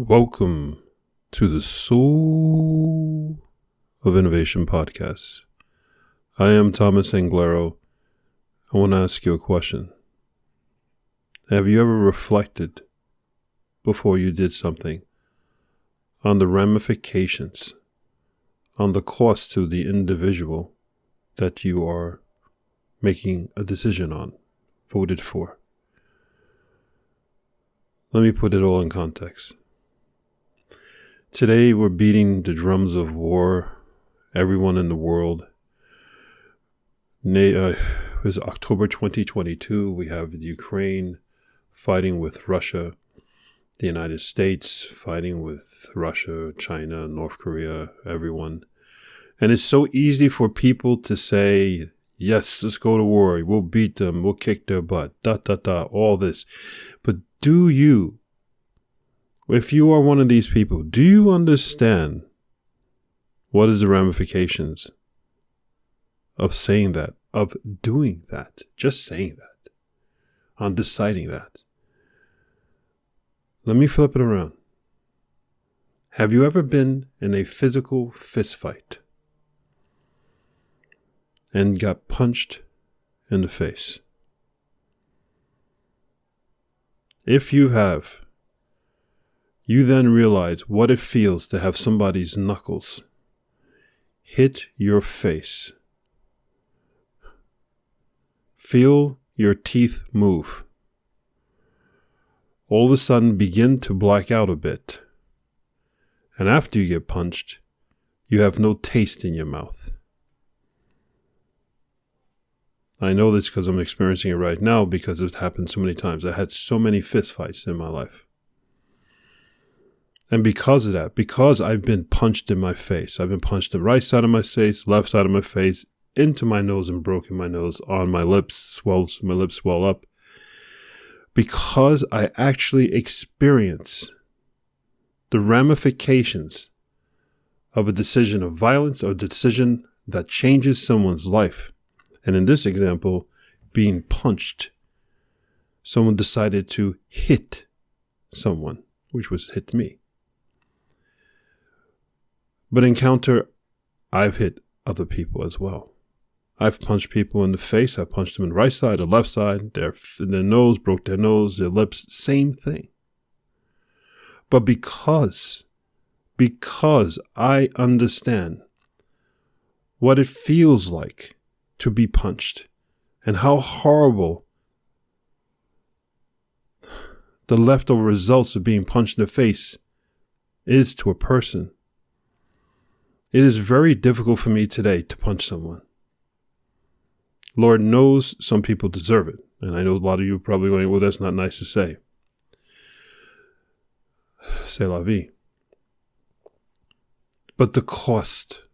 Welcome to the Soul of Innovation podcast. I am Thomas Anglero. I want to ask you a question. Have you ever reflected before you did something on the ramifications, on the cost to the individual that you are making a decision on, voted for? Let me put it all in context. Today we're beating the drums of war. Everyone in the world. It was October 2022. We have Ukraine fighting with Russia, the United States fighting with Russia, China, North Korea, everyone. And it's so easy for people to say, yes, let's go to war. We'll beat them. We'll kick their butt. All this. But do you? If you are one of these people, do you understand what is the ramifications of saying that, of doing that, just saying that, on deciding that? Let me flip it around. Have you ever been in a physical fist fight and got punched in the face? If you have, you then realize what it feels to have somebody's knuckles hit your face. Feel your teeth move. All of a sudden begin to black out a bit. And after you get punched, you have no taste in your mouth. I know this because I'm experiencing it right now because it's happened so many times. I had so many fist fights in my life. And because of that, because I've been punched in my face, I've been punched the right side of my face, left side of my face, into my nose and broken my nose, on my lips, my lips swell up. Because I actually experience the ramifications of a decision of violence or a decision that changes someone's life. And in this example, being punched, someone decided to hit someone, which was hit me. But I've hit other people as well. I've punched people in the face. I punched them in the right side, the left side, their nose, broke their nose, their lips, same thing. But because I understand what it feels like to be punched and how horrible the leftover results of being punched in the face is to a person, it is very difficult for me today to punch someone. Lord knows some people deserve it. And I know a lot of you are probably going, well, that's not nice to say. C'est la vie. But the cost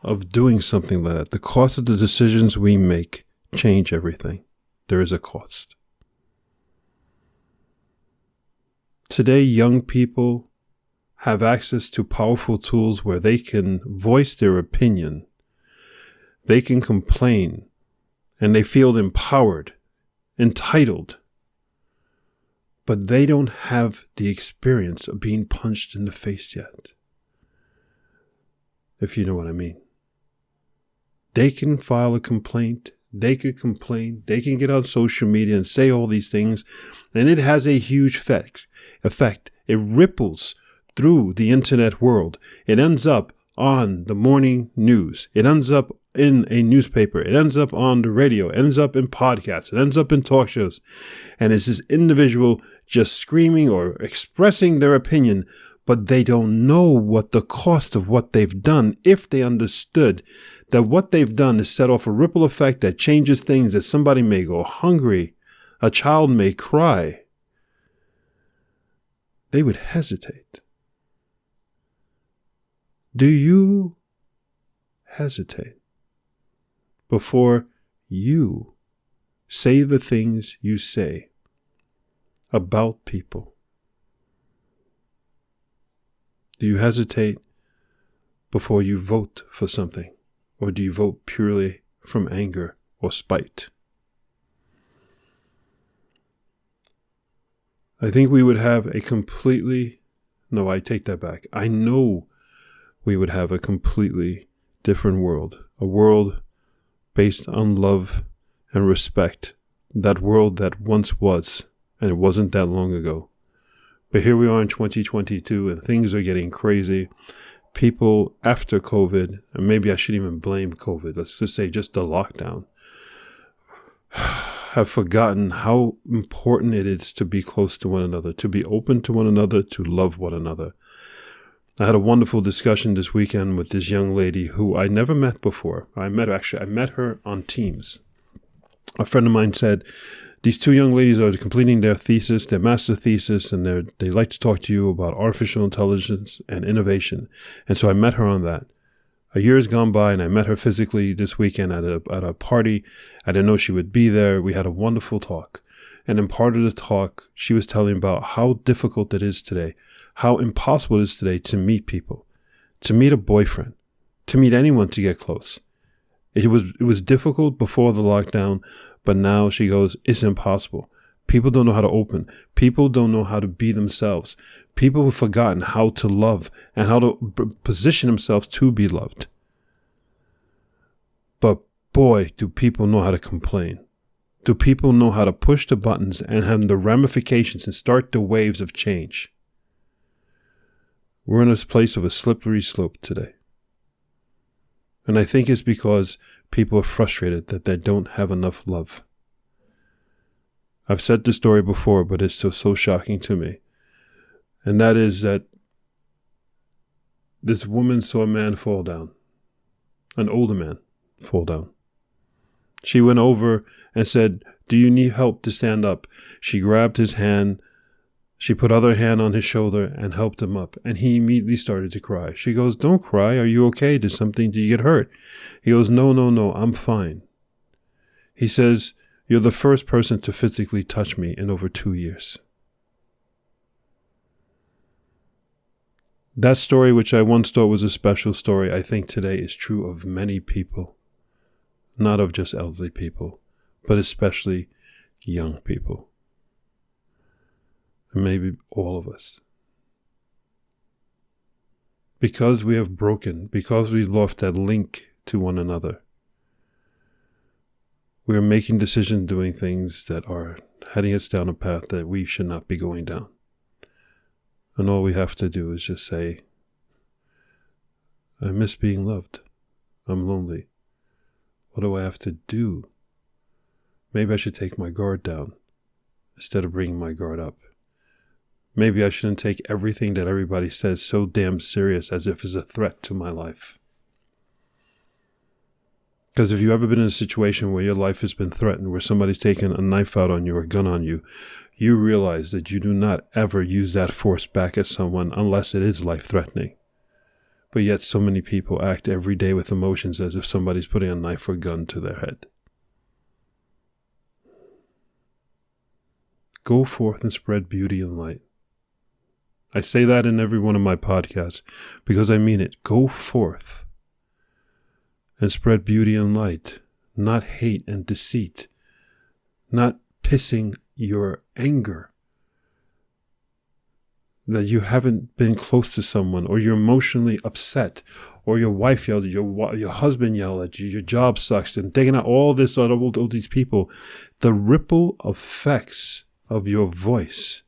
of doing something like that, the cost of the decisions we make change everything. There is a cost. Today, young people have access to powerful tools where they can voice their opinion, they can complain, and they feel empowered, entitled. But they don't have the experience of being punched in the face yet, if you know what I mean. They can file a complaint, they could complain, they can get on social media and say all these things, and it has a huge effect. It ripples through the internet world. It ends up on the morning news. It ends up in a newspaper. It ends up on the radio. It ends up in podcasts. It ends up in talk shows. And it's this individual just screaming or expressing their opinion, but they don't know what the cost of what they've done. If they understood that what they've done is set off a ripple effect that changes things, that somebody may go hungry, a child may cry, they would hesitate. Do you hesitate before you say the things you say about people? Do you hesitate before you vote for something? Or do you vote purely from anger or spite? I think we would have a completely, no, I take that back. I know we would have a completely different world, a world based on love and respect, that world that once was, and it wasn't that long ago. But here we are in 2022 and things are getting crazy. People after COVID, and maybe I shouldn't even blame COVID, let's just say just the lockdown, have forgotten how important it is to be close to one another, to be open to one another, to love one another. I had a wonderful discussion this weekend with this young lady who I never met before. I met her on Teams. A friend of mine said, these two young ladies are completing their thesis, their master thesis, and they like to talk to you about artificial intelligence and innovation. And so I met her on that. A year has gone by, and I met her physically this weekend at a party. I didn't know she would be there. We had a wonderful talk. And in part of the talk, she was telling about how difficult it is today, how impossible it is today to meet people, to meet a boyfriend, to meet anyone to get close. It was difficult before the lockdown, but now she goes, it's impossible. People don't know how to open. People don't know how to be themselves. People have forgotten how to love and how to position themselves to be loved. But boy, do people know how to complain. Do people know how to push the buttons and have the ramifications and start the waves of change? We're in this place of a slippery slope today. And I think it's because people are frustrated that they don't have enough love. I've said this story before, but it's so shocking to me. And that is that this woman saw a man fall down, an older man fall down. She went over and said, do you need help to stand up? She grabbed his hand. She put other hand on his shoulder and helped him up. And he immediately started to cry. She goes, don't cry. Are you okay? Did you get hurt? He goes, no, I'm fine. He says, you're the first person to physically touch me in over 2 years. That story, which I once thought was a special story, I think today is true of many people. Not of just elderly people, but especially young people. And maybe all of us. Because we have broken, because we lost that link to one another, we are making decisions, doing things that are heading us down a path that we should not be going down. And all we have to do is just say, I miss being loved. I'm lonely. What do I have to do? Maybe I should take my guard down instead of bringing my guard up. Maybe I shouldn't take everything that everybody says so damn serious as if it's a threat to my life. Because if you've ever been in a situation where your life has been threatened, where somebody's taken a knife out on you or a gun on you, you realize that you do not ever use that force back at someone unless it is life-threatening. But yet so many people act every day with emotions as if somebody's putting a knife or gun to their head. Go forth and spread beauty and light. I say that in every one of my podcasts because I mean it. Go forth and spread beauty and light, not hate and deceit, not pissing your anger that you haven't been close to someone, or you're emotionally upset, or your wife yelled at you, your husband yelled at you, your job sucks, and taking out all this out of all these people. The ripple effects of your voice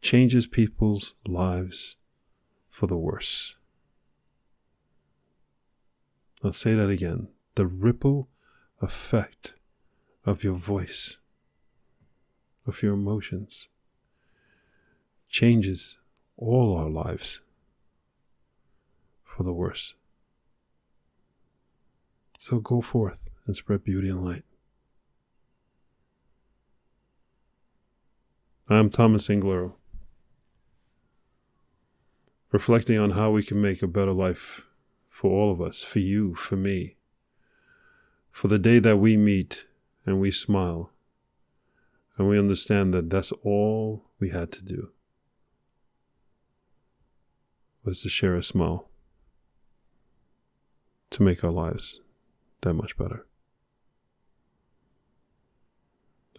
changes people's lives for the worse. I'll say that again. The ripple effect of your voice, of your emotions, changes all our lives for the worse. So go forth and spread beauty and light. I'm Thomas Anglero, reflecting on how we can make a better life for all of us, for you, for me, for the day that we meet and we smile and we understand that that's all we had to do, was to share a smile to make our lives that much better.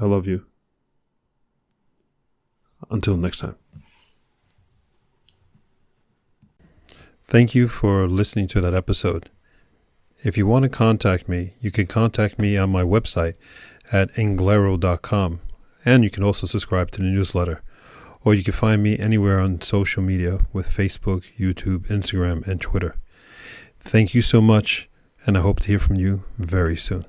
I love you. Until next time. Thank you for listening to that episode. If you want to contact me, you can contact me on my website at englero.com, and you can also subscribe to the newsletter, or you can find me anywhere on social media with Facebook, YouTube, Instagram, and Twitter. Thank you so much, and I hope to hear from you very soon.